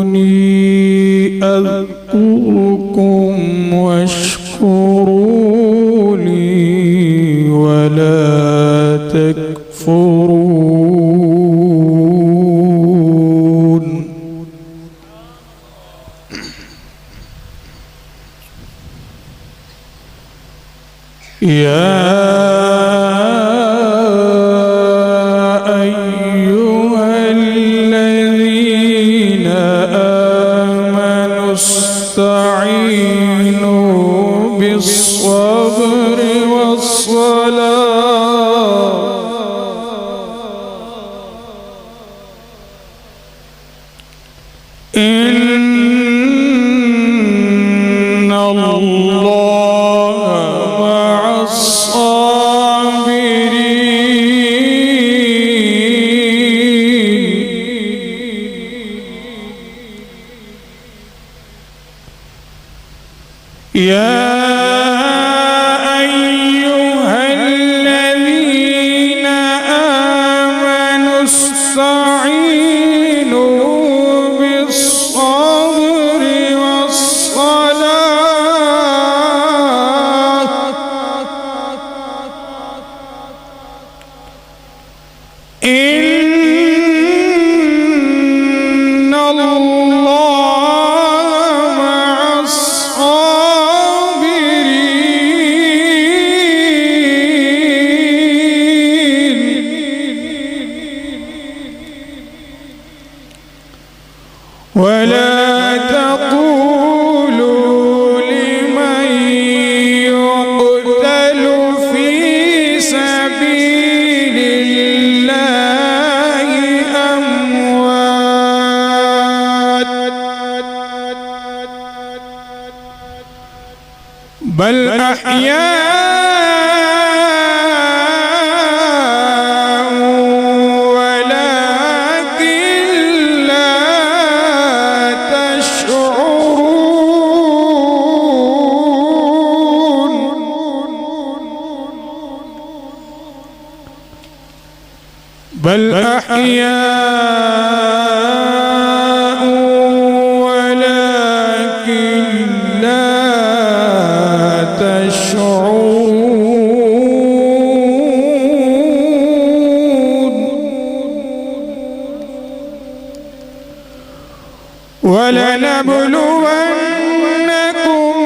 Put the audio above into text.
فاذكروني أذكركم واشكروا لي ولا تكفرون. يا أيها الذين آمنوا استعينوا بالصبر والصلاة إن الله يا أيها الذين آمنوا استعينوا بالصبر والصلاة إن الله ولا تقولوا لمن يقتل في سبيل الله أموات بل أحياء بل أحياء ولكن لا تشعرون. ولنبلونكم